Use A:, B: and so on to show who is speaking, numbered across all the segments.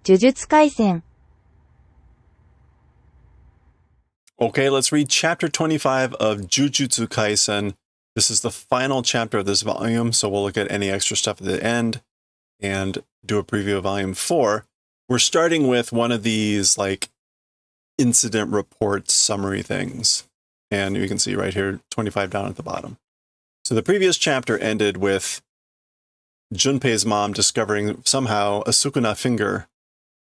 A: 呪術廻戦
B: Okay, let's read chapter 25 of Jujutsu Kaisen. This is the final chapter of this volume, so we'll look at any extra stuff at the end and do a preview of volume 4. We're starting with one of these like incident report summary things. And you can see right here, 25 down at the bottom. So the previous chapter ended with Junpei's mom discovering somehow a Sukuna finger,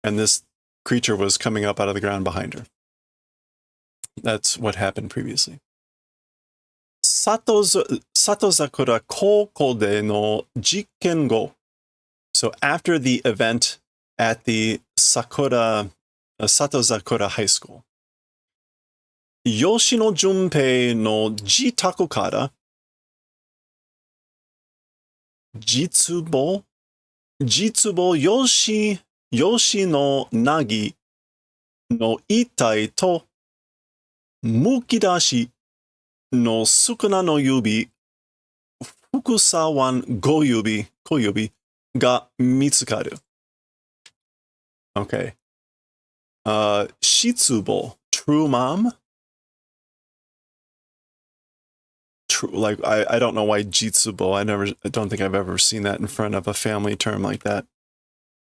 B: and this creature was coming up out of the ground behind her. That's what happened previously. Satozakura Kouko de no Jikken go. So after the event at the Satozakura High School, Yoshino Junpei no jitaku kara Jitsubo Yoshi no Nagi no Itai to Mukidashi no Sukuna no Yubi Fukusawan Koyubi ga mitsukaru. Okay. Shitsubo, true mom. True, like I don't know why Jitsubo. I don't think I've ever seen that in front of a family term like that.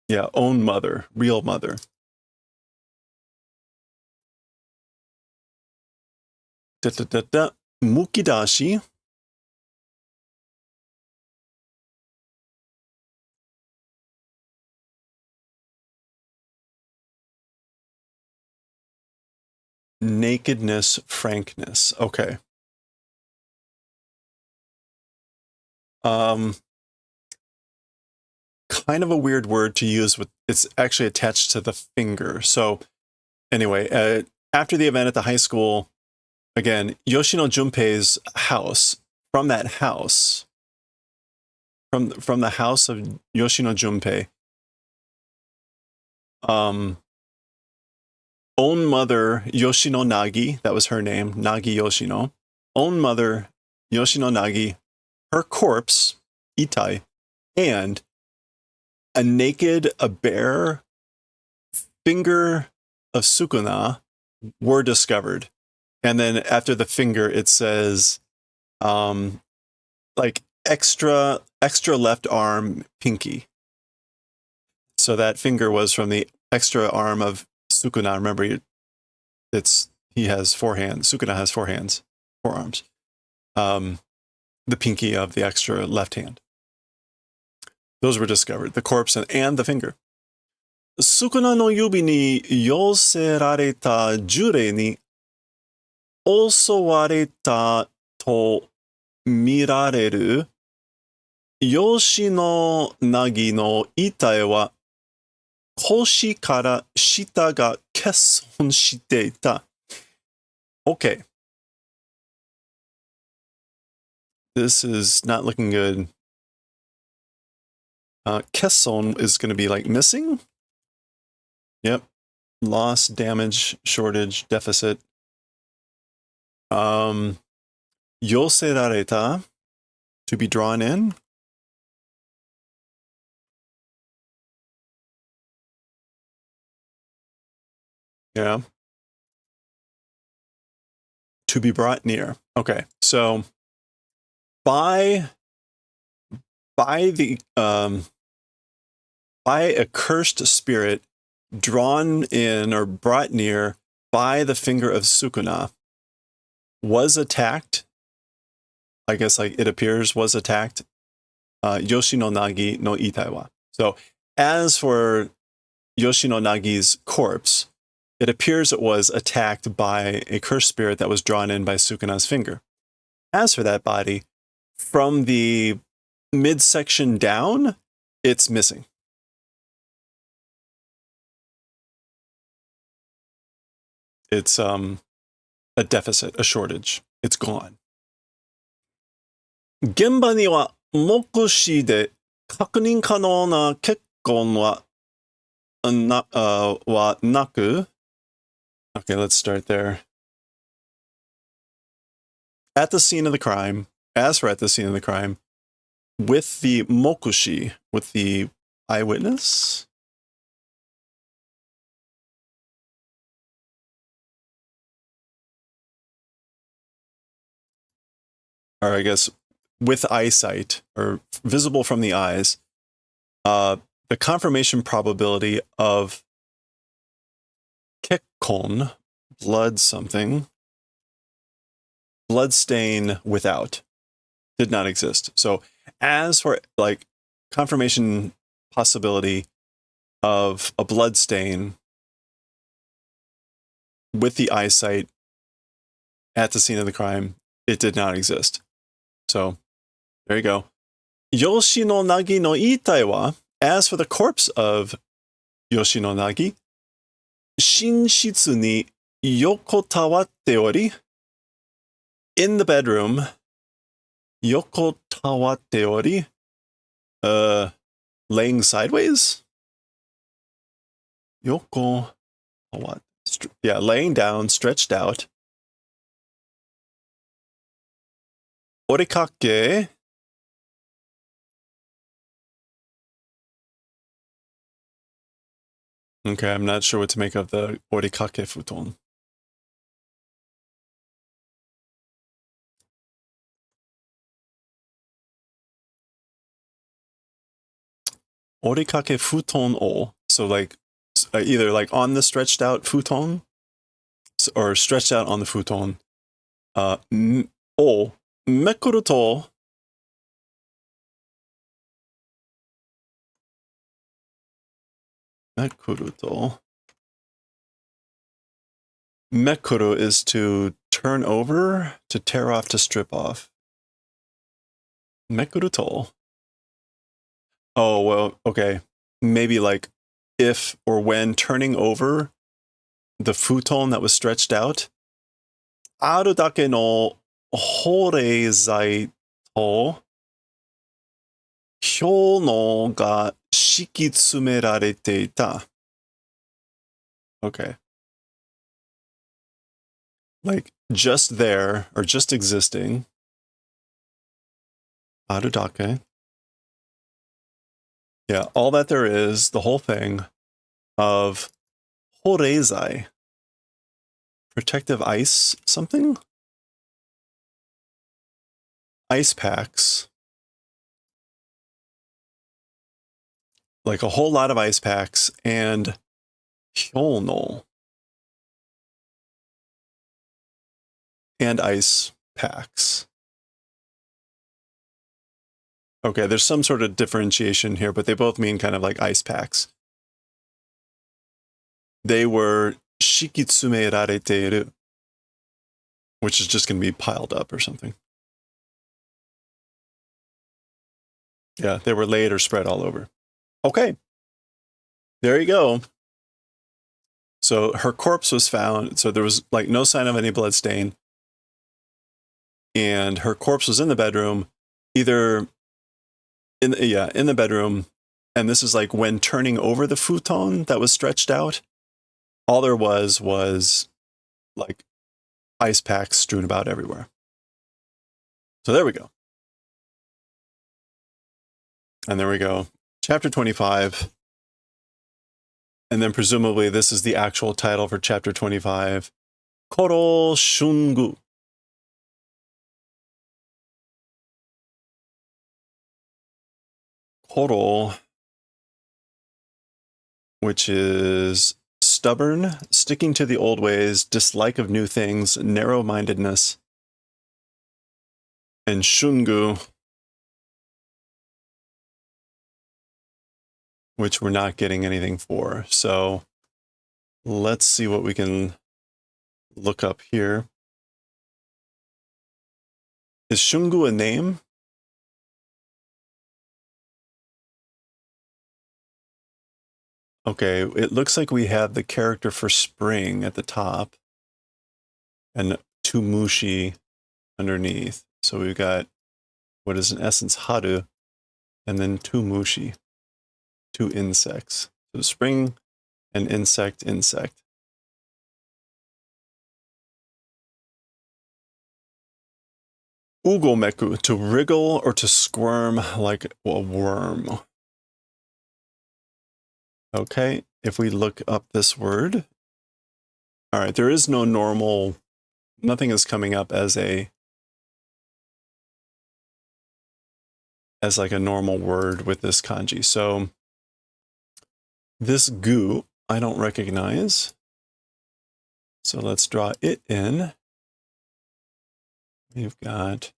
B: Yeah, own mother, real mother. Mukidashi. Nakedness, frankness. Okay. Kind of a weird word to use with, it's actually attached to the finger. So anyway, after the event at the high school, again, Yoshino Junpei's house, from that house, from the house of Yoshino Junpei, own mother Yoshino Nagi, that was her name, Nagi Yoshino, own mother Yoshino Nagi, her corpse, Itai, and a bare finger of Sukuna were discovered. And then after the finger, it says, like extra left arm pinky. So that finger was from the extra arm of Sukuna. Remember, he has 4 hands. Sukuna has 4 hands, 4 arms. The pinky of the extra left hand. Those were discovered, the corpse and the finger. Sukuna no yubi ni yoserareta jurei ni osowareta to mirareru Yoshino Nagi no Itai wa koshi kara shita ga kesson shite ita. Okay. This is not looking good. Kesson is going to be like missing. Yep. Loss, damage, shortage, deficit. Yoserareta, to be drawn in. Yeah. To be brought near. Okay. So by a cursed spirit drawn in or brought near by the finger of Sukuna, was attacked, I guess like it appears was attacked, Yoshino Nagi no Itai wa. So as for Yoshino Nagi's corpse, it appears it was attacked by a cursed spirit that was drawn in by Sukuna's finger. As for that body, from the midsection down, it's missing. It's a deficit, a shortage. It's gone. Genba ni wa mokushi de kakunin kanou na kekkon wa naku. Okay, let's start there. At the scene of the crime, with the mokushi, with the eyewitness, or I guess with eyesight, or visible from the eyes, the confirmation probability of kekkon, blood something, blood stain without, did not exist. So as for like confirmation possibility of a blood stain with the eyesight at the scene of the crime, it did not exist. So there you go. Yoshinonagi no itai wa, as for the corpse of Yoshinonagi, shinshitsu ni yokotawatte ori, in the bedroom, yokotawatte ori, laying sideways? Yoko, what? Yeah, laying down, stretched out. Orikake. Okay, I'm not sure what to make of the orikake futon. Orikake futon o. So like either like on the stretched out futon or stretched out on the futon. O mekuru to mekuru is to turn over, to tear off, to strip off. Mekuru to. Oh, well, okay. Maybe like if or when turning over the futon that was stretched out, aru dake no horeizai to hyono ga shikitsumerarete ita. Okay. Like just there, or just existing. Aru dake. Yeah, all that there is, the whole thing of horeizai. Protective ice something? Ice packs. Like a whole lot of ice packs, and hyono. And ice packs. Okay, there's some sort of differentiation here, but they both mean kind of like ice packs. They were shikitsume-rareteru, which is just going to be piled up or something. Yeah, they were laid or spread all over. Okay. There you go. So her corpse was found. So there was like no sign of any blood stain. And her corpse was in the bedroom, either in the bedroom. And this is like when turning over the futon that was stretched out, all there was like ice packs strewn about everywhere. So there we go. And there we go. Chapter 25. And then presumably this is the actual title for chapter 25. Koro Shungu. Koro, which is stubborn, sticking to the old ways, dislike of new things, narrow-mindedness. And Shungu, which we're not getting anything for. So let's see what we can look up here. Is Shungu a name? Okay, it looks like we have the character for spring at the top and two mushi underneath. So we've got what is in essence haru, and then two mushi, two insects. So spring and insect. Ugomeku, to wriggle or to squirm like a worm. Okay, if we look up this word. All right, there is no normal, nothing is coming up as a as like a normal word with this kanji. So this gu, I don't recognize. So let's draw it in. We've got,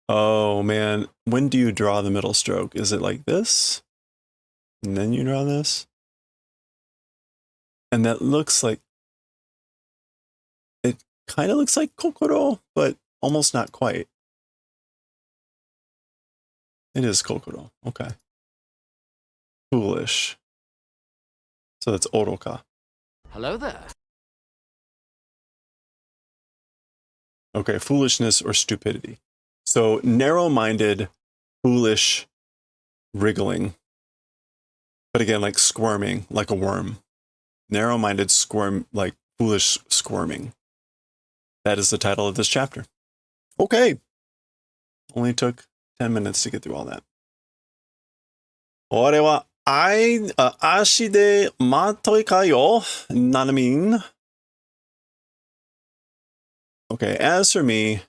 B: oh man, when do you draw the middle stroke? Is it like this? And then you draw this? And that looks like, it kind of looks like kokoro, but almost not quite. It is kokoro, okay. Foolish. So that's oroka.
A: Hello there.
B: Okay, foolishness or stupidity. So narrow-minded, foolish, wriggling. But again, like squirming, like a worm. Narrow-minded, squirm, like foolish squirming. That is the title of this chapter. Okay. Only took 10 minutes to get through all that. 俺は足で待っといかよ、ななみん。Okay, as for me,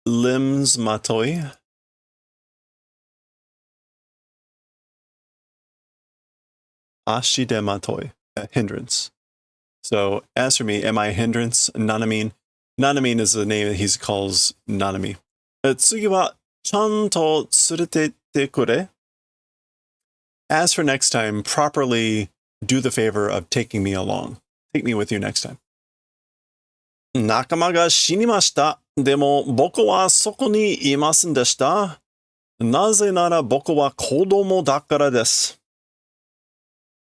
B: limbs matoi. Ashi de matoi, hindrance. So as for me, am I a hindrance? Nanamin. Nanamin is the name that he calls Nanami. 次はちゃんと連れてってくれ. As for next time, properly do the favor of taking me along. Take me with you next time. 仲間が死にました。でも僕はそこにいませんでした。なぜなら僕は子供だからです。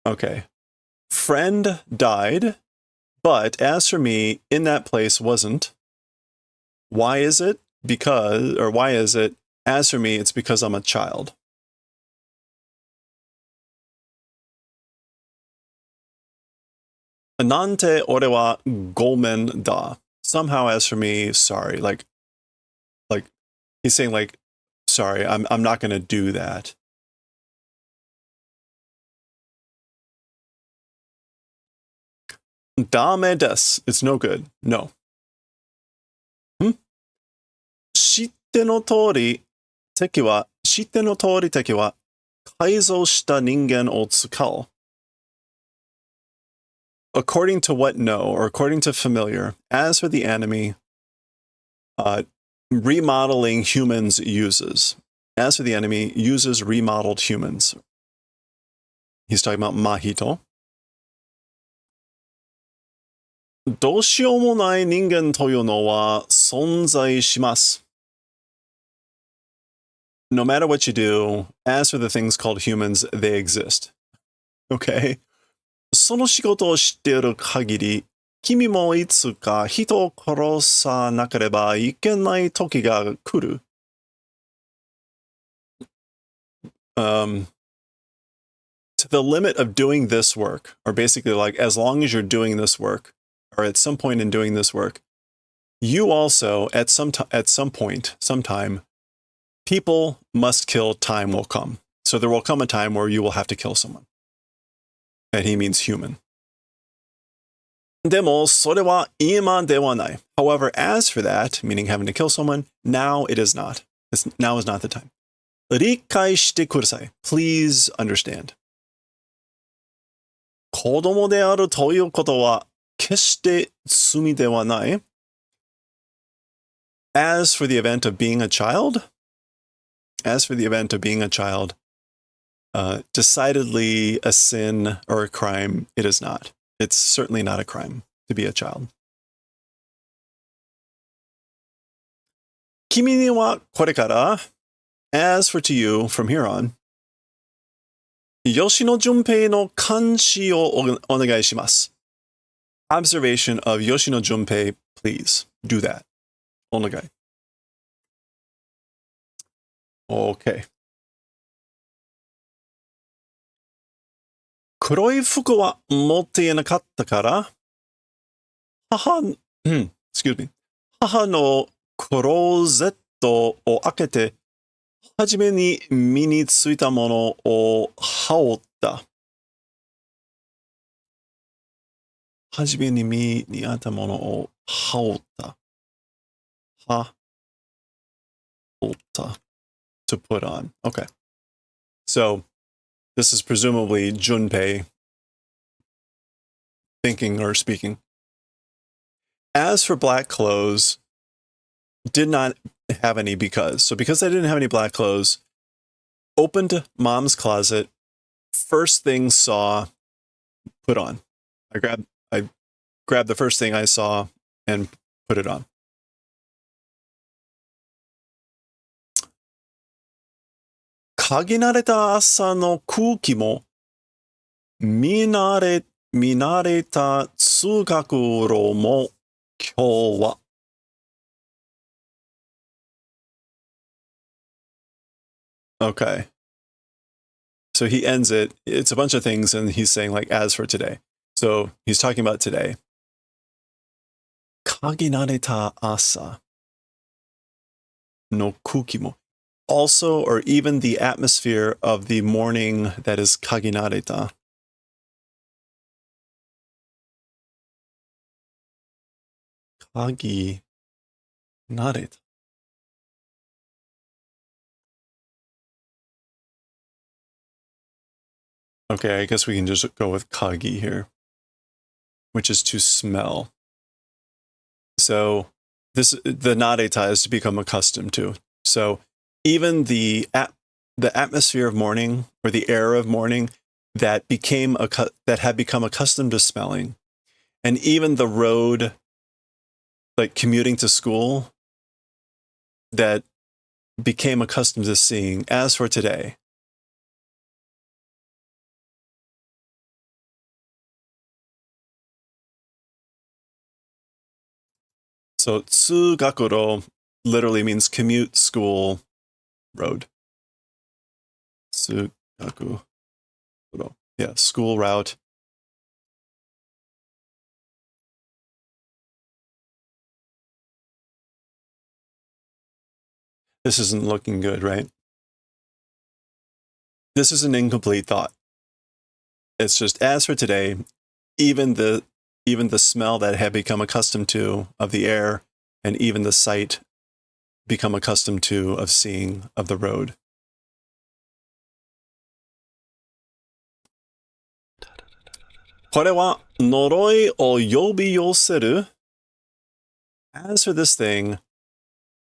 B: Okay. Friend died, but as for me, in that place wasn't. Why is it? Because, or why is it? As for me, it's because I'm a child. Nante ore wa gomen da. Somehow, as for me, sorry. Like he's saying, like, sorry, I'm not gonna do that. Dame des. It's no good. No. 知っての通り敵は改造した人間を使う。According to what no, or according to familiar, as for the enemy, remodeling humans uses. As for the enemy, uses remodeled humans. He's talking about Mahito. どうしようもない人間というのは存在します。No matter what you do, as for the things called humans, they exist. Okay? その仕事を知っている限り、君もいつか人を殺さなければいけない時が来る。To the limit of doing this work, or basically like as long as you're doing this work, or at some point in doing this work, you also, at some point, sometime, people must kill, time will come. So there will come a time where you will have to kill someone. And he means human. でも、それは今ではない. However, as for that, meaning having to kill someone, now it is not. Now is not the time. 理解してください. Please understand. 子供であるということは決して罪ではない. As for the event of being a child, decidedly a sin or a crime, it is not. It's certainly not a crime to be a child. 君にはこれから as for to you from here on, 吉野純平の監視をお願いします. Observation of Yoshino Junpei, please do that. お願い. Okay. 黒い服は持っていなかったから、excuse me. 母のクローゼットを開けて、はじめに身についたものを羽織った。はじめに身にあったものを羽織った。は、to put on. Okay. So this is presumably Junpei thinking or speaking. As for black clothes, did not have any because. So because I didn't have any black clothes, opened mom's closet, first thing saw, put on. I grabbed the first thing I saw and put it on. 限られた朝の空気も見慣れた通学路も今日は Okay. So he ends it. It's a bunch of things, and he's saying, like, as for today. So he's talking about today. 限られた朝の空気も also, or even the atmosphere of the morning that is 限られた. Kagi nareta. Okay, I guess we can just go with kagi here, which is to smell. So the nareta is to become accustomed to. So even the atmosphere of morning, or the air of morning, that had become accustomed to smelling, and even the road, like commuting to school, that became accustomed to seeing. As for today. So 通学路 literally means commute, school, road. 通学路. Yeah, school route. This isn't looking good, right? This is an incomplete thought. It's just, as for today, even the smell that had become accustomed to of the air, and even the sight become accustomed to of seeing of the road. As for this thing,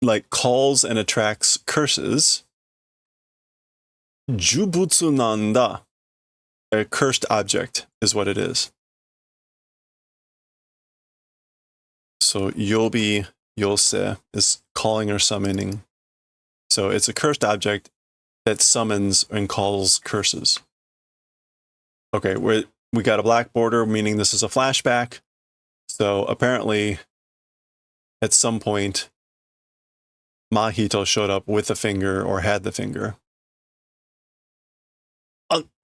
B: like calls and attracts curses, 呪物なんだ. A cursed object is what it is. So yobi, yose is calling or summoning. So it's a cursed object that summons and calls curses. Okay, we got a black border, meaning this is a flashback. So apparently, at some point, Mahito showed up with the finger or had the finger.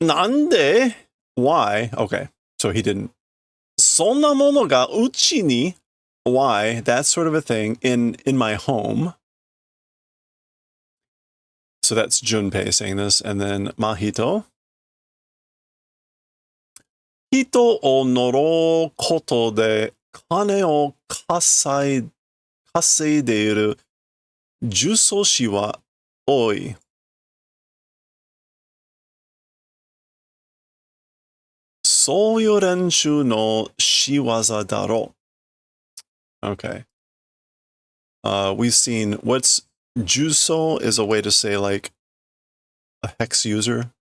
B: Nande? Why? Okay, so he didn't. そんなものがうちに? Why? That sort of a thing in my home. So that's Junpei saying this, and then Mahito. 人を呪うことで金を稼いでいる呪詛師は多い。そういう練習の仕業だろう。Okay. We've seen what's Juso is a way to say like a hex user.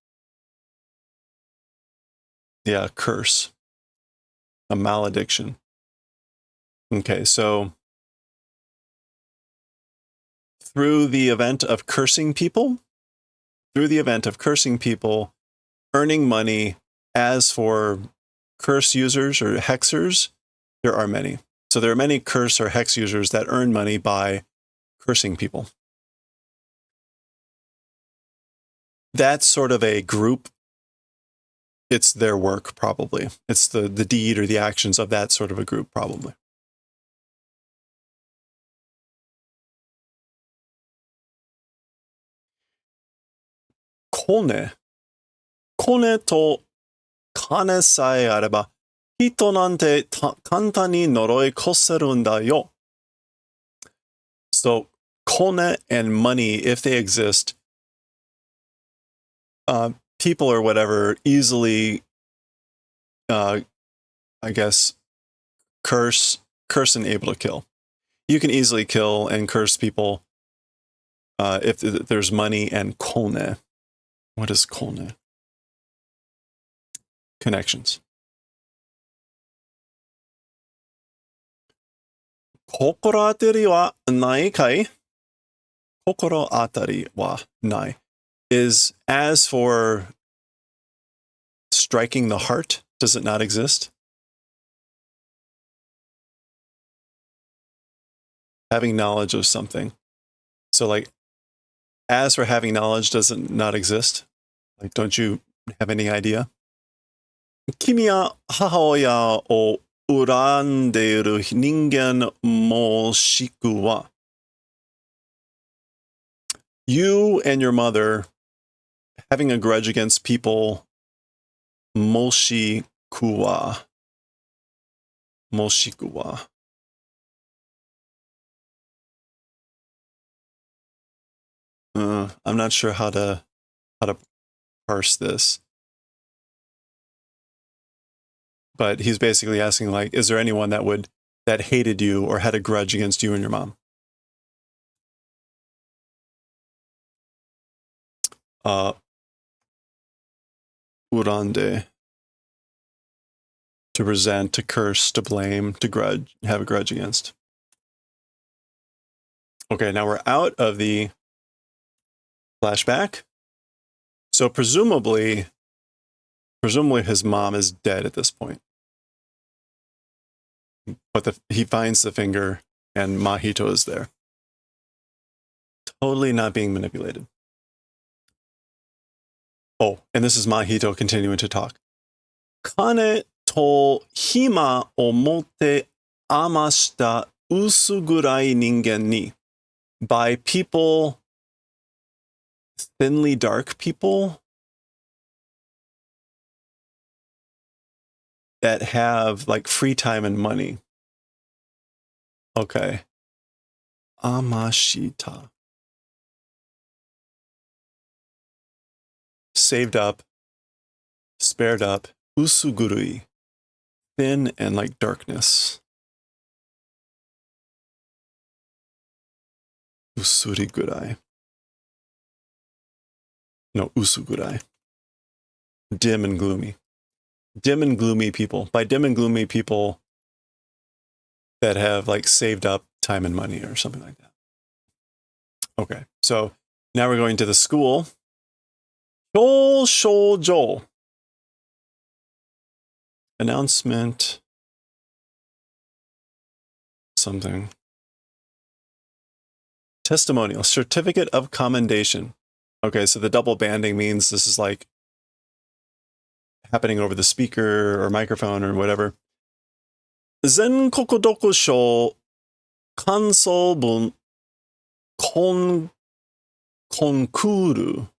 B: Yeah, curse. A malediction. Okay, so through the event of cursing people, earning money. As for curse users or hexers, there are many. So there are many curse or hex users that earn money by cursing people. That's sort of a group. It's their work, probably. It's the deed or the actions of that sort of a group, probably. Kone to kane sae areba, hito nante kanta ni noroi koseru nda yo. So, kone and money, if they exist, people or whatever easily, I guess, curse and able to kill. You can easily kill and curse people if there's money and kone. What is kone? Connections. Kokoro atari wa nai kai? Kokoro atari wa nai is as for striking the heart. Does it not exist? Having knowledge of something. So like, as for having knowledge, does it not exist? Like, don't you have any idea? Kimi wa hahaoya o urandeiru ningen moshiku wa. You and your mother having a grudge against people, moshiku wa. Moshiku wa. I'm not sure how to parse this. But he's basically asking, like, is there anyone that hated you or had a grudge against you and your mom? Urande. To resent, to curse, to blame, to grudge, have a grudge against. Okay, now we're out of the flashback. So presumably his mom is dead at this point. But he finds the finger and Mahito is there. Totally not being manipulated. Oh, and this is Mahito continuing to talk. Kane to hima o motte amashita usugurai ningen ni. By people, thinly dark people that have like free time and money. Okay. Amashita. Saved up, spared up, usugurui, thin and like darkness. Usurigurai. No, usugurai. Dim and gloomy. Dim and gloomy people. By dim and gloomy people that have like saved up time and money or something like that. Okay, so now we're going to the school. Shoujo. Announcement. Something. Testimonial. Certificate of commendation. Okay, so the double banding means this is like happening over the speaker or microphone or whatever. Zenkoku Dokusho Kansou bun konkuru.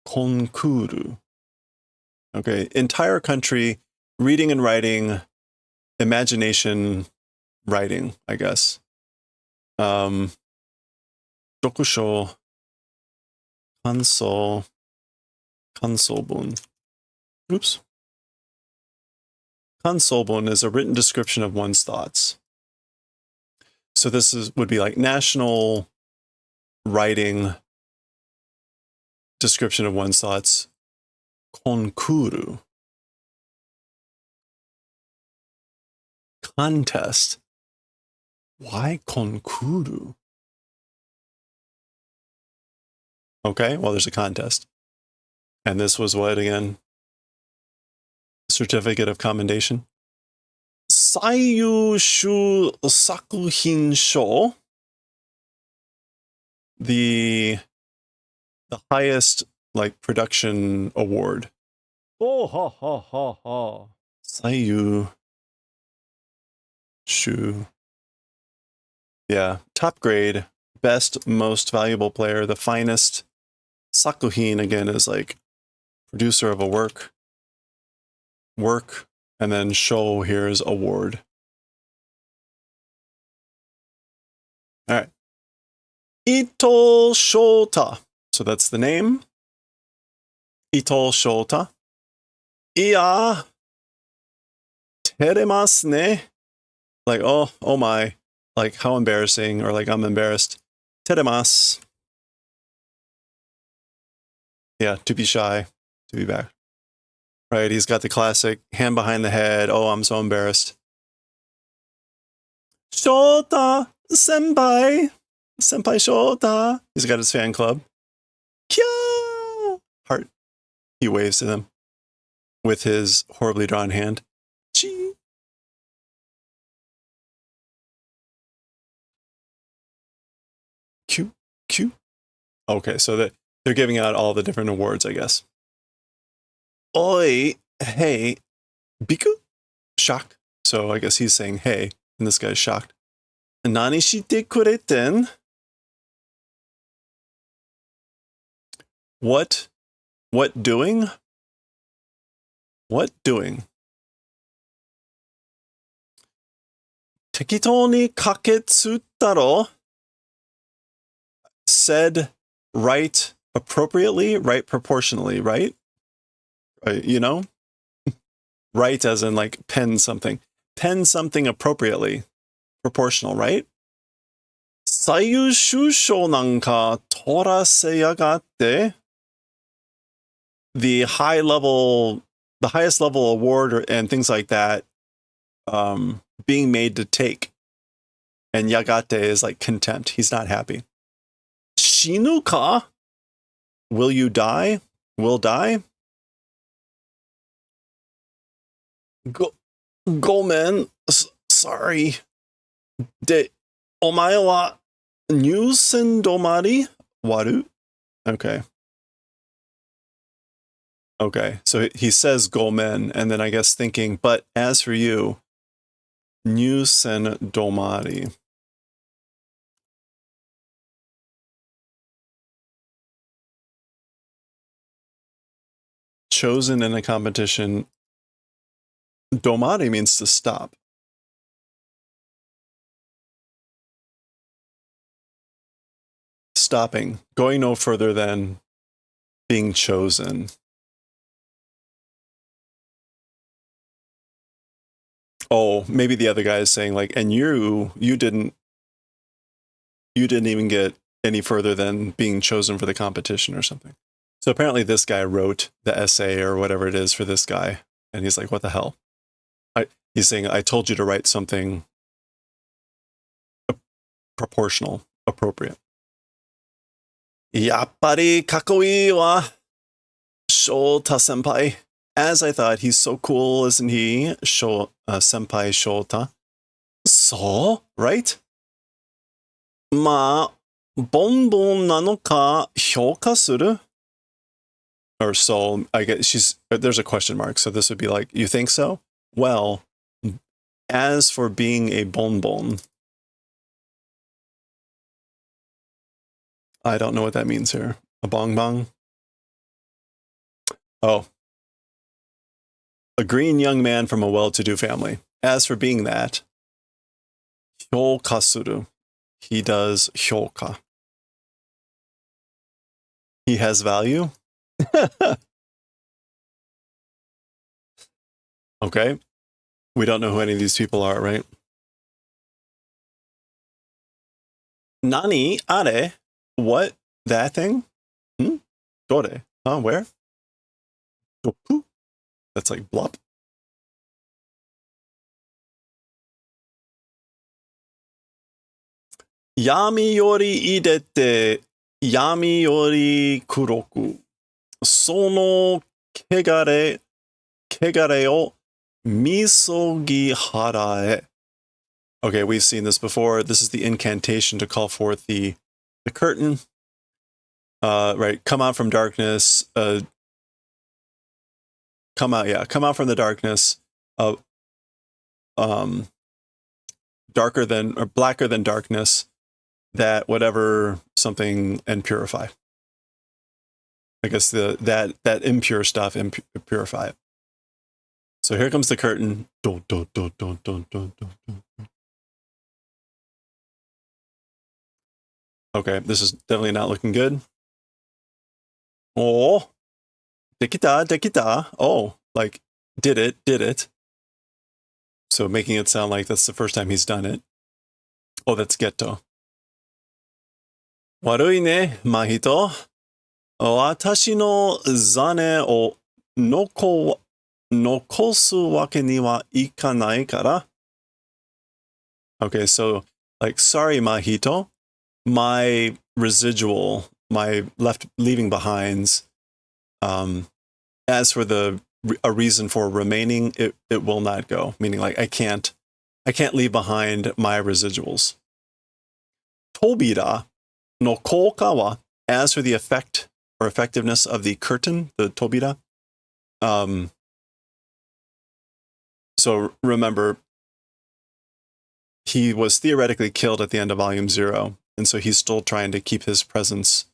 B: Konkuru. Okay, entire country, reading and writing, imagination writing, I guess. Dokusho Kansou bun. Oops. Kansobon is a written description of one's thoughts. So this would be like national writing description of one's thoughts. Konkuru. Contest. Why konkuru? Okay, well, there's a contest. And this was what again? Certificate of commendation. Saiyushu Sakuhin Sho. The highest like production award. Oh ha ha ha ha. Saiyushu. Yeah, top grade, best, most valuable player, the finest. Sakuhin again is like producer of a work, and then show here is award. All right. Ito Shota. So that's the name. Ito Shota. Iya. Teremasu ne. Like, oh my. Like, how embarrassing, or like, I'm embarrassed. Teremasu. Yeah, to be shy, to be back. Right, he's got the classic hand behind the head. Oh, I'm so embarrassed. Shota, senpai. Senpai Shota. He's got his fan club. Kya! Heart. He waves to them with his horribly drawn hand. Chee. Q. Q. Okay, so they're giving out all the different awards, I guess. Oi, hey, biku? Shock. So I guess he's saying hey, and this guy's shocked. Nani shite kureten? What doing? What doing? Tekito ni kaketsu taro. Said right appropriately, right proportionally, right? You know? Right as in like pen something. Pen something appropriately. Proportional, right? Saiyu shusho nanka torase yagatte. The highest level award and things like that, being made to take. And yagate is like contempt. He's not happy. Shinu ka? Will you die? Will die? Gomen. Sorry. De omae wa nyusen domari waru? Okay. Okay. So he says gomen, and then I guess thinking, but as for you, nyusen domari. Chosen in a competition. Domari means to stop. Stopping. Going no further than being chosen. Oh, maybe the other guy is saying like, and you didn't even get any further than being chosen for the competition or something. So apparently this guy wrote the essay or whatever it is for this guy. And he's like, what the hell? He's saying, I told you to write something proportional, appropriate. Yappari kakoi wa Shota senpai. As I thought, he's so cool, isn't he? Senpai Shota. So, right? Ma, bonbon nano ka hyouka suru? Or so, I guess there's a question mark, so this would be like, you think so? Well, as for being a bonbon, I don't know what that means here. A bonbon? Oh. A green young man from a well-to-do family. As for being that, hyouka suru. He does hyouka. He has value? Okay. We don't know who any of these people are, right? Nani are? What? That thing? Dore? Huh? Where? Doku? That's like blop. Yami yori idete yami yori kuroku. Sono kegare o misogi harae. Okay, we've seen this before. This is the incantation to call forth the curtain. Right, come out from darkness. Come out from the darkness. Darker than or blacker than darkness. That whatever something and purify. I guess that impure stuff and purify it. So here comes the curtain. Okay, this is definitely not looking good. Oh, dekita, dekita. Oh, like, did it. So making it sound like that's the first time he's done it. Oh, that's getto. 悪いね、真人。私の種を残すわけにはいかないから。Okay, so, like, sorry, Mahito. My residual, my leaving behinds, as for a reason for remaining, it will not go. Meaning, like, I can't leave behind my residuals. Tobira no kouka wa, as for the effect or effectiveness of the curtain, the tobira. So remember, he was theoretically killed at the end of Volume 0, and so he's still trying to keep his presence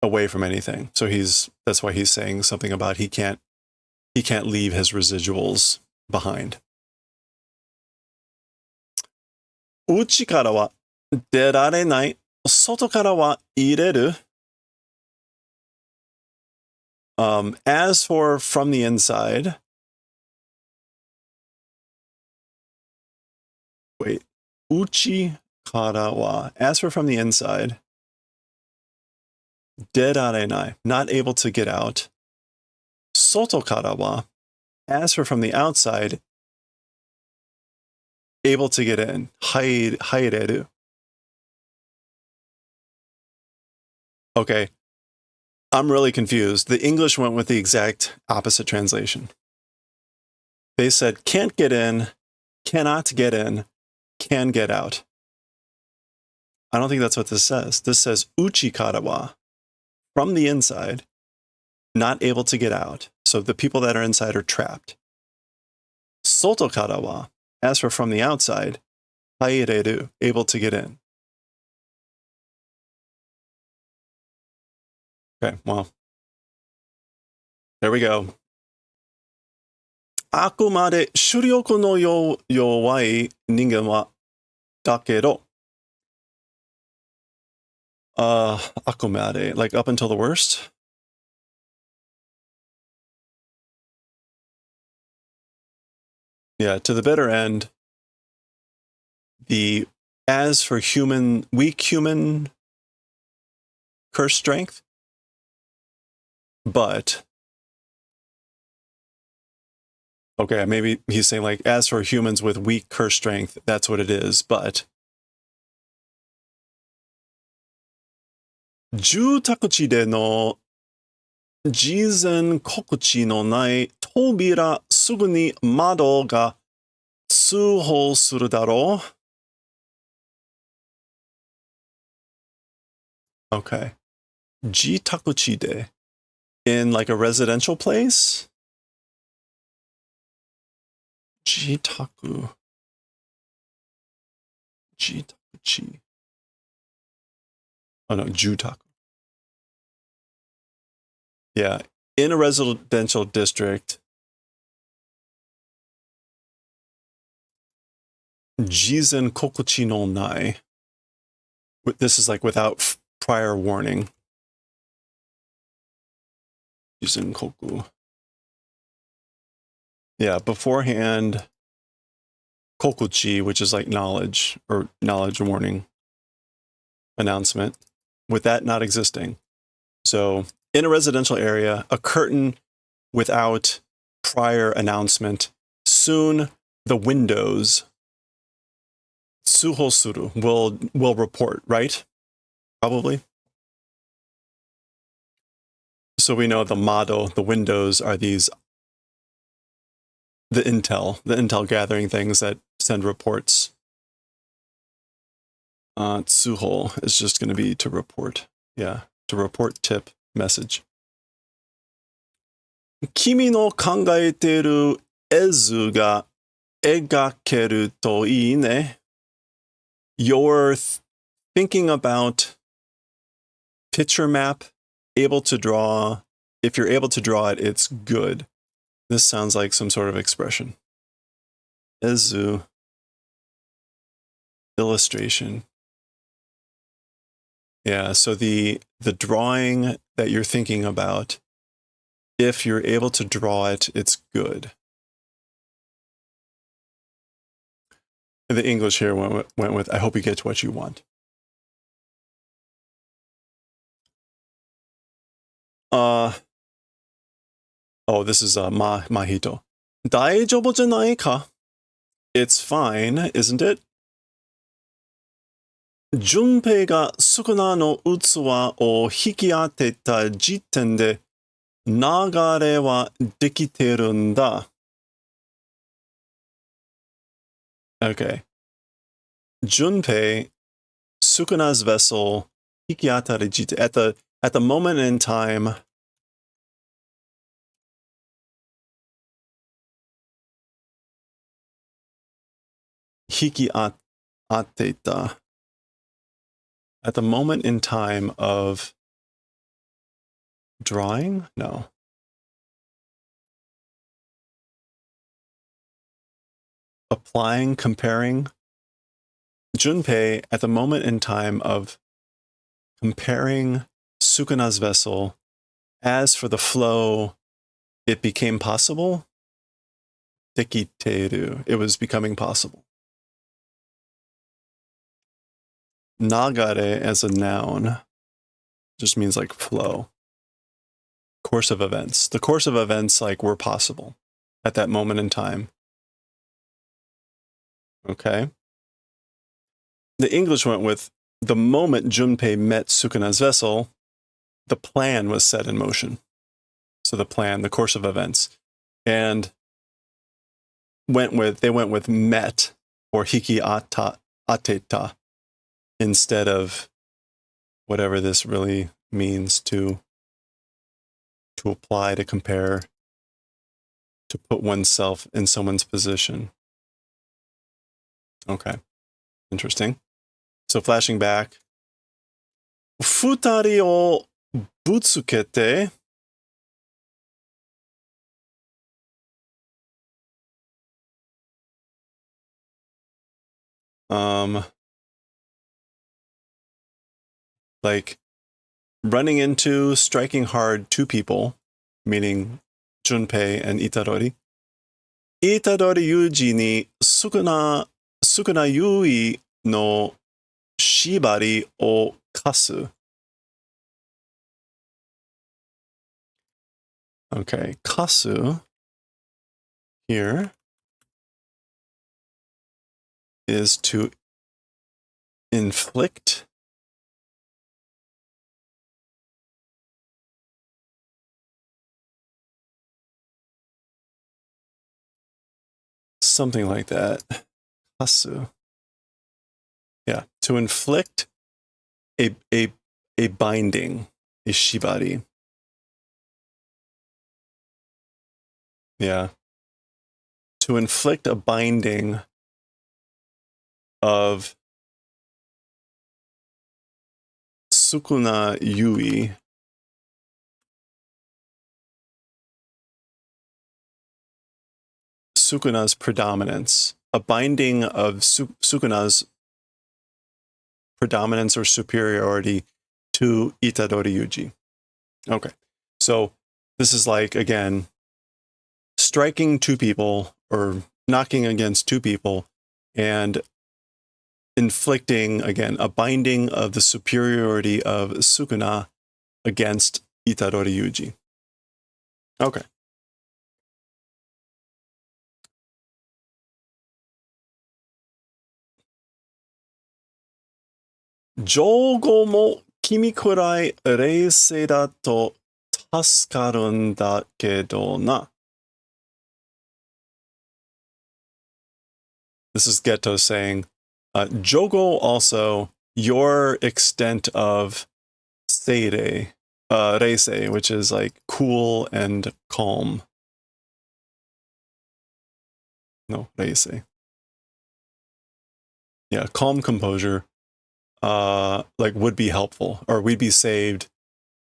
B: away from anything. So that's why he's saying something about he can't leave his residuals behind. Uchi kara wa derarenai, soto kara wa ireru. As for from the inside, wait, uchi kara wa, as for from the inside, derarenai, not able to get out. Soto kara wa, as for from the outside, able to get in. Haireru. Okay, I'm really confused. The English went with the exact opposite translation. They said can't get in, cannot get in, can get out. I don't think that's what this says. This says uchi kara wa, from the inside, not able to get out. So the people that are inside are trapped. Soto kara wa, as for from the outside, haireru, able to get in. Okay, well, there we go. あくまで視力の弱い人間はだけど、あくまで, like up until the worst? Yeah, to the bitter end, as for weak human curse strength, but, okay, maybe he's saying like, as for humans with weak curse strength, that's what it is, but 住宅地での事前告知のない扉すぐに窓が通報するだろう。Okay. 自宅地で in like a residential place? 自宅地. Oh no, 住宅. Yeah, in a residential district. 事前告知のない. This is like without prior warning. 事前告. Yeah, beforehand. Kokuchi, which is like knowledge or knowledge warning announcement, with that not existing. So in a residential area, a curtain without prior announcement, soon the windows suhosuru will report, right? Probably. So we know the mado, the windows, are the intel gathering things that send reports. Tsuho is just going to be to report. Yeah, to report, tip, message. 君の考えている絵図が描けるといいね. You're thinking about picture map, able to draw. If you're able to draw it, it's good. This sounds like some sort of expression. Ezu. Illustration. Yeah, so the drawing that you're thinking about, if you're able to draw it, it's good. The English here went with, I hope you get what you want. Oh, this is Mahito. 大丈夫じゃないか? It's fine, isn't it? 順平がスクナの器を引き当てた時点で流れはできてるんだ. Okay. Junpei, Sukuna's vessel, hikiatare jite. At the moment in time, hikiateta. At the moment in time of drawing? No. Applying, comparing. Junpei, at the moment in time of comparing Sukuna's vessel, as for the flow, it became possible. Dekiteru. It was becoming possible. Nagare as a noun just means like flow. Course of events. The course of events like were possible at that moment in time. Okay. The English went with the moment Junpei met Sukuna's vessel, the plan was set in motion. So the plan, the course of events. And they went with met or hiki ateta instead of whatever this really means, to apply, to compare, to put oneself in someone's position. Okay. Interesting. So flashing back. 二人をぶつけて like running into, striking hard two people, meaning Junpei and Itadori. Itadori Yuji ni Sukuna Yui no shibari o kasu. Okay, kasu here is to inflict. Something like that. Kasu. Yeah, to inflict a binding, a shibari. Yeah. To inflict a binding of Sukuna Yui. Sukuna's predominance. A binding of Sukuna's predominance or superiority to Itadori Yuji. Okay. So this is like, again, striking two people or knocking against two people and inflicting, again, a binding of the superiority of Sukuna against Itadori Yuji. Okay. Jogo mo kimi kurai reisei da to tasukaru n da kedo na. This is Geto saying, Jogo also, your extent of seirei, reisei, which is like cool and calm. No, reisei. Yeah, calm composure, like would be helpful, or we'd be saved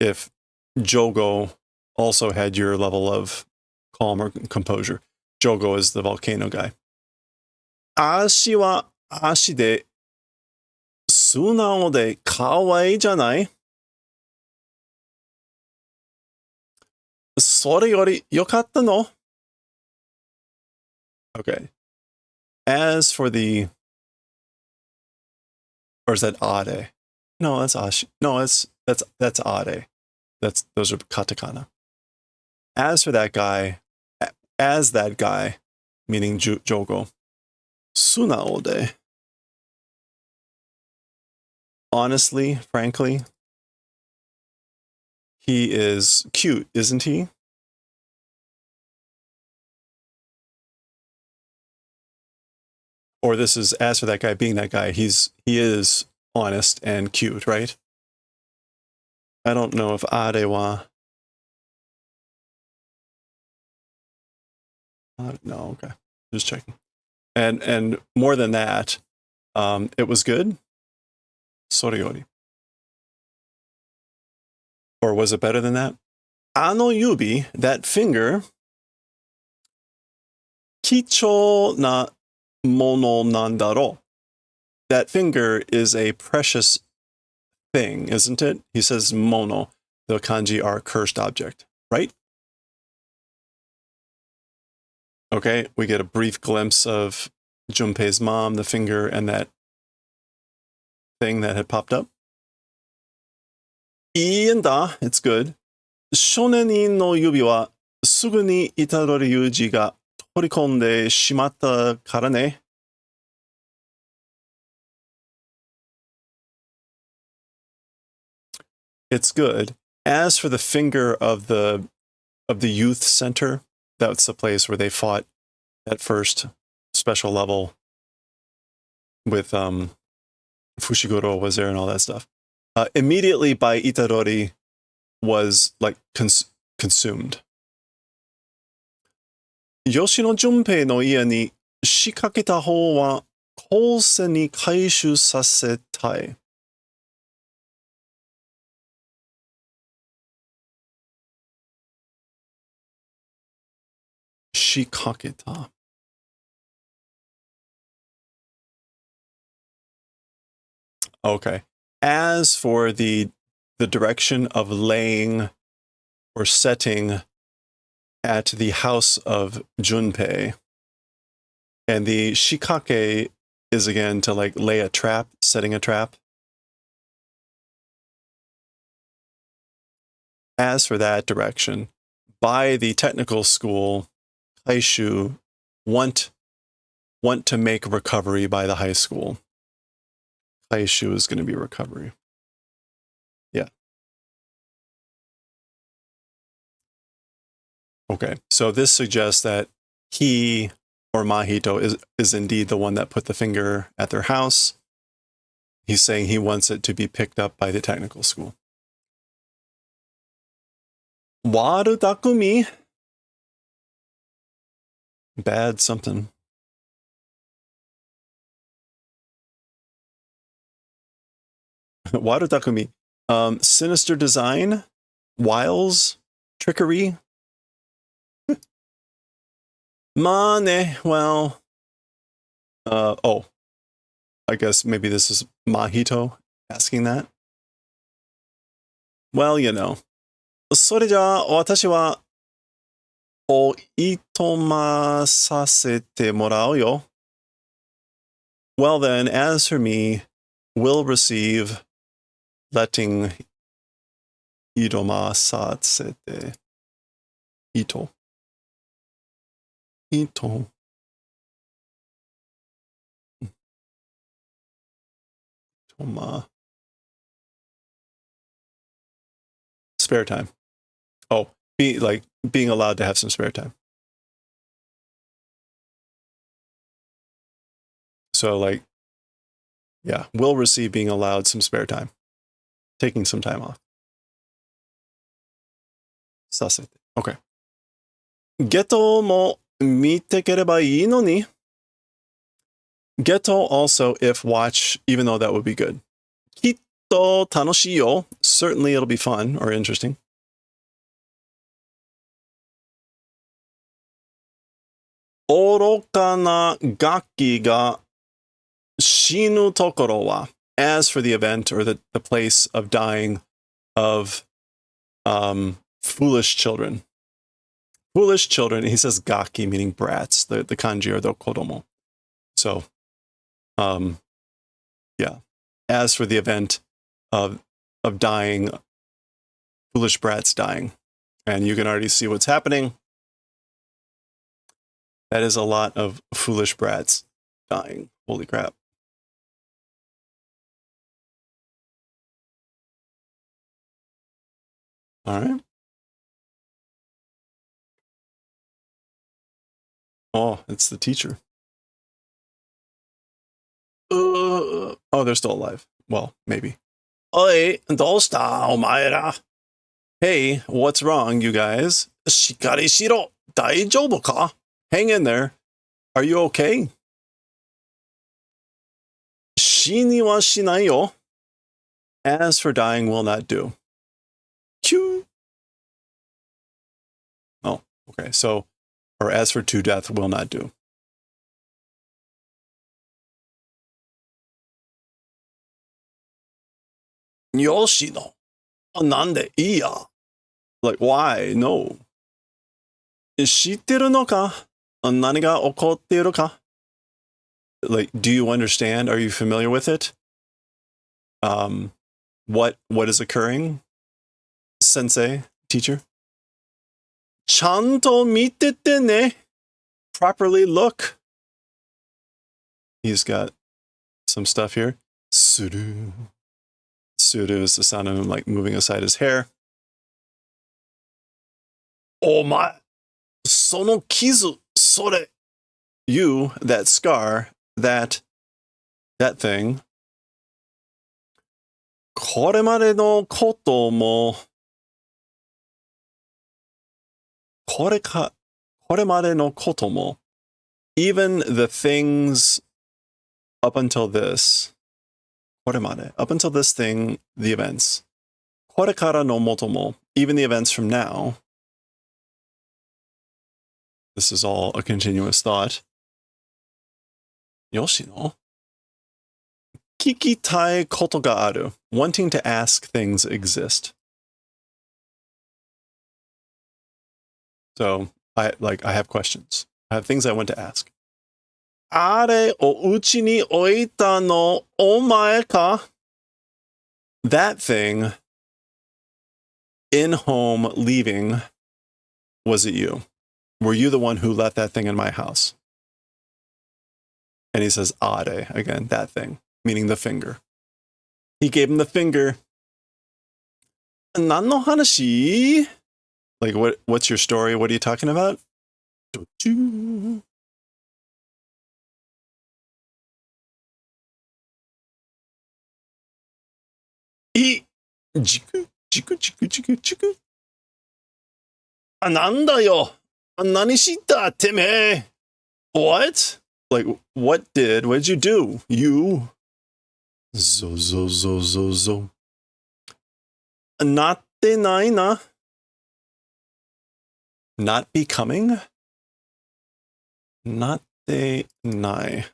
B: if Jogo also had your level of calm or composure. Jogo is the volcano guy. 足は足で素直で可愛いじゃない？それより良かったの? Okay. As for the... Or is that ade? No, that's ashi. No, that's ade. Those are katakana. As for that guy, as that guy, meaning Jogo, sunao de. Honestly, frankly, he is cute, isn't he? Or this is as for that guy being that guy, he is honest and cute, right? I don't know if ade wa... no, okay. Just checking. And more than that, it was good. Soreyori. Or was it better than that? Ano yubi, that finger, kicho na mono nandaro. That finger is a precious thing, isn't it? He says mono. The kanji are cursed object, right? Okay, we get a brief glimpse of Junpei's mom, the finger, and that thing that had popped up. Iinda, it's good. Shonen no yubi wa sugu ni Itadori Yuji ga torikonde shimatta kara ne. It's good. As for the finger of the youth center, that's the place where they fought at first special level with Fushiguro was there and all that stuff. Immediately by Itadori was like consumed. Yoshino Junpei no ie ni shikaketa hou wa kousei ni kaishu sasetai. Shikaketa. Okay. As for the direction of laying or setting at the house of Junpei, and the shikake is again to like lay a trap, setting a trap. As for that direction, by the technical school, Kaishu want to make recovery by the high school. Kaishu is going to be recovery. Yeah. Okay. So this suggests that he or Mahito is indeed the one that put the finger at their house. He's saying he wants it to be picked up by the technical school. Waru Takumi. Bad something. Waru Takumi. Sinister design, wiles, trickery. Mane, well, oh, I guess maybe this is Mahito asking that. Well, you know. それじゃあ、私は、おいとまさせてもらうよ。Well then, as for me, will receive letting idoma satsete. Ito. Toma. Spare time. Oh, being allowed to have some spare time. So like, yeah, will receive being allowed some spare time. Taking some time off. Sasete. Okay. Geto mo mite kereba ii no ni. Geto also if watch, even though that would be good. Kitto tanoshii yo. Certainly it'll be fun or interesting. Oroka na gakki ga shinu tokoro wa. as for the event or the place of dying of foolish children. Foolish children, he says gaki, meaning brats, the kanji or the kodomo. So, yeah. As for the event of dying, foolish brats dying. And you can already see what's happening. That is a lot of foolish brats dying. Holy crap. All right. Oh, it's the teacher. Oh, they're still alive. Well, maybe. Oi, どうしたお前ら? Hey, what's wrong, you guys? しっかりしろ. 大丈夫か? Hang in there. Are you okay? 死にはしないよ. As for dying will not do. Q. Oh, okay. So, or as for to death will not do. Yoshino. なんでいいや? Like, why? No. 知ってるのか? 何が起こっているか? Like, do you understand? Are you familiar with it? What is occurring? Sensei, teacher? ちゃんと見ててね. Properly look. He's got some stuff here. Suru. Suru is the sound of him like moving aside his hair. お前、その傷、それ. You, that scar, that thing. これまでのことも、これまでのことも, even the things up until this, これまで, up until this thing, the events. これからのもとも, even the events from now. This is all a continuous thought. Yoshino. 聞きたいことがある. Wanting to ask things exist. So, I have questions. I have things I want to ask. あれをうちに置いたのお前か? That thing in home leaving, was it you? Were you the one who left that thing in my house? And he says, are, again, that thing, meaning the finger. He gave him the finger. 何の話? Like, what's your story? What are you talking about? Jiku. なんだよ. 何したてめ? What? Like, what did you do? You. Zo. なってないな. Not becoming? なってない.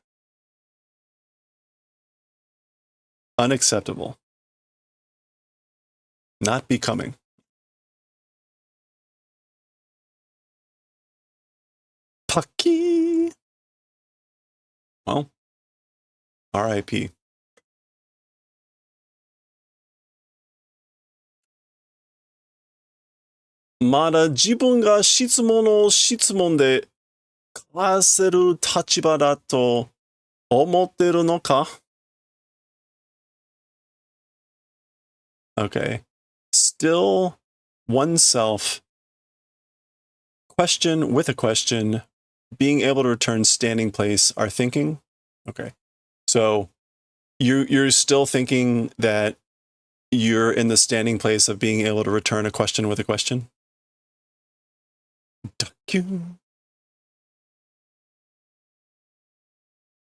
B: Unacceptable. Not becoming. Taki. Well, R.I.P. Mada 自分が質問を質問で返せる立場だと思ってるのか? Okay. Still oneself. Question with a question. Being able to return standing place are thinking. Okay. So you're still thinking that you're in the standing place of being able to return a question with a question?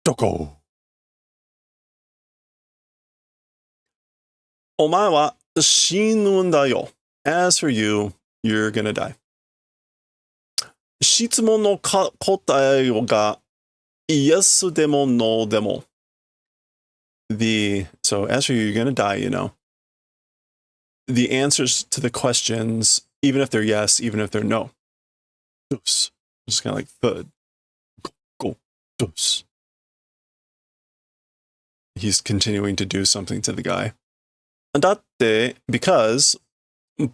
B: Doko. お前は死ぬんだよ. As for you, you're gonna die. 質問の答えが yes でも no でも so as for you, you're going to die, you know. The answers to the questions, even if they're yes, even if they're no. Dos. Just kind of like thud. Go. Dos. He's continuing to do something to the guy. だって because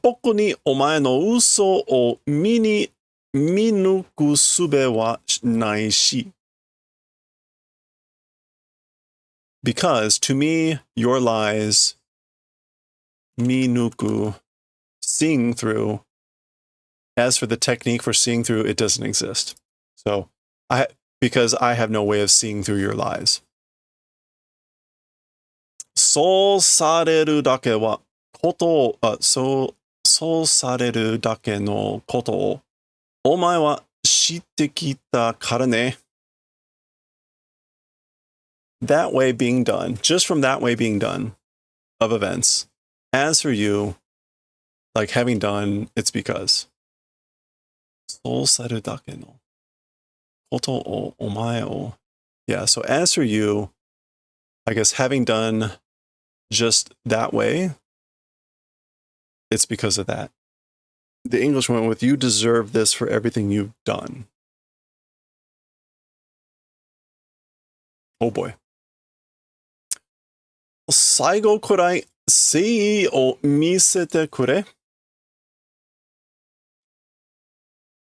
B: 僕にお前の嘘を見抜く術はないし。Because to me, your lies, 見抜く, seeing through. As for the technique for seeing through, it doesn't exist. So, because I have no way of seeing through your lies. そうされるだけはことを、そうされるだけのことをお前は知ってきたからね。That way being done, just from that way being done of events. As for you, like having done, it's because. そうされるだけのことをお前を. Yeah, so as for you, I guess having done just that way, it's because of that. The English went with, you deserve this for everything you've done. Oh boy. 最後くらい誠意を見せてくれ.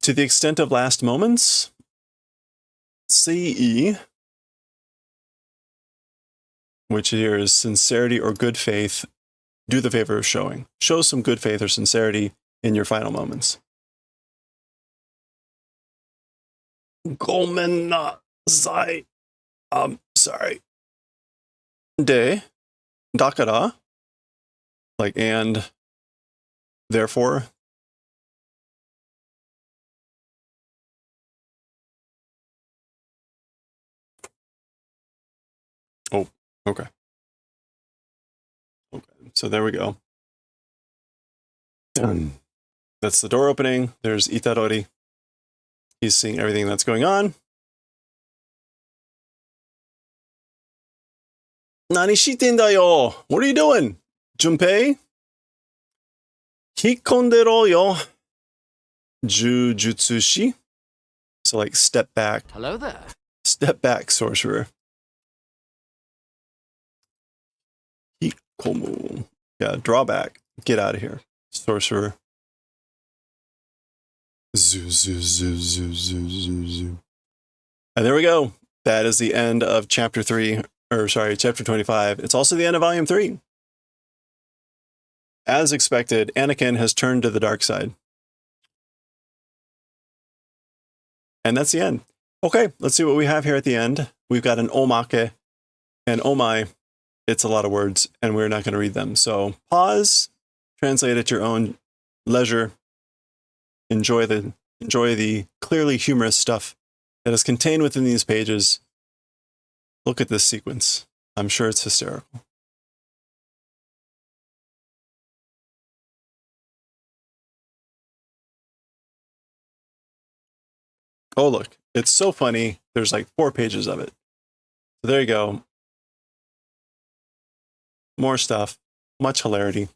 B: To the extent of last moments, 誠意, which here is sincerity or good faith, do the favor of showing. Show some good faith or sincerity in your final moments. ごめんなさい. Sorry. で、だから, like and, therefore. Oh, okay. Okay, so there we go. Done. That's the door opening. There's Itadori. He's seeing everything that's going on. 何してんだよ? What are you doing? Junpei? 引っ込んでろよ. Jujutsu shi? So like step back.
A: Hello there.
B: Step back, sorcerer. Hikomu. Yeah, draw back. Get out of here, sorcerer. Zoo, zoo, zoo, zoo, zoo, zoo, zoo. And there we go. That is the end of chapter 3. Or sorry, chapter 25. It's also the end of volume 3. As expected, Anakin has turned to the dark side. And that's the end. Okay, let's see what we have here at the end. We've got an omake and omae. It's a lot of words, and we're not going to read them. So pause, translate at your own leisure. Enjoy the clearly humorous stuff that is contained within these pages. Look at this sequence. I'm sure it's hysterical. Oh, look. It's so funny. There's like 4 pages of it. So there you go. More stuff. Much hilarity.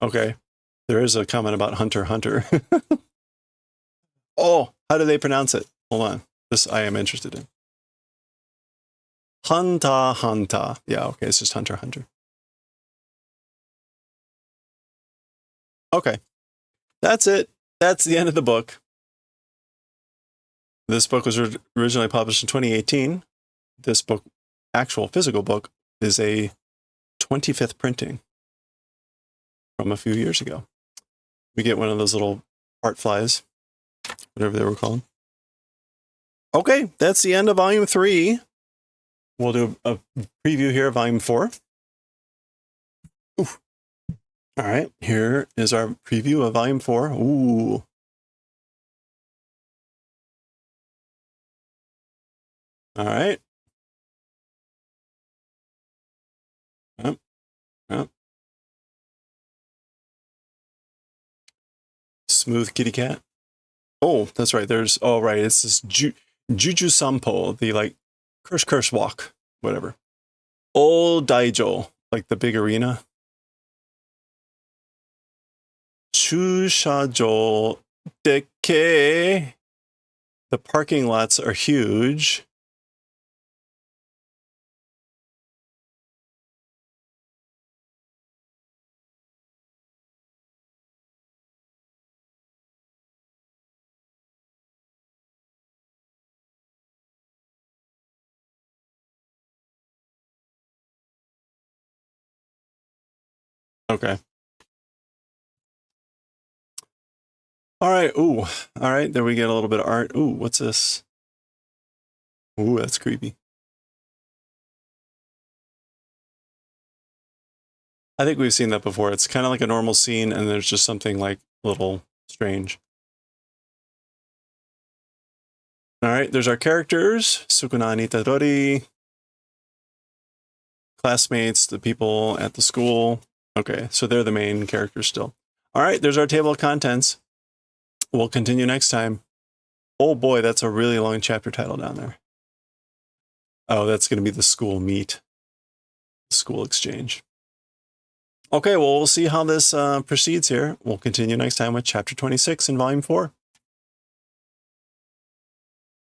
B: Okay. There is a comment about Hunter x Hunter. Oh, how do they pronounce it? Hold on. This I am interested in. Hunter x Hunter. Yeah, okay. It's just Hunter x Hunter. Okay. That's it. That's the end of the book. This book was originally published in 2018. This book, actual physical book, is a 25th printing from a few years ago. We get one of those little art flies, whatever they were called. Okay, that's the end of volume 3. We'll do a preview here of volume 4. Oof. All right, here is our preview of volume 4. Ooh. All right. Yep. Yep. Smooth kitty cat. Oh, that's right. There's, oh, right. It's this Juju Sampo, the like curse walk, whatever. Old Daijo, like the big arena. Chushajo deke. The parking lots are huge. Okay. All right. Ooh. All right. There we get a little bit of art. Ooh, what's this? Ooh, that's creepy. I think we've seen that before. It's kind of like a normal scene, and there's just something like a little strange. All right. There's our characters. Sukuna Nitadori. Classmates, the people at the school. Okay. So they're the main characters still. All right. There's our table of contents. We'll continue next time. Oh boy, that's a really long chapter title down there. Oh, that's going to be the school meet. School exchange. Okay, well, we'll see how this proceeds here. We'll continue next time with chapter 26 in volume 4.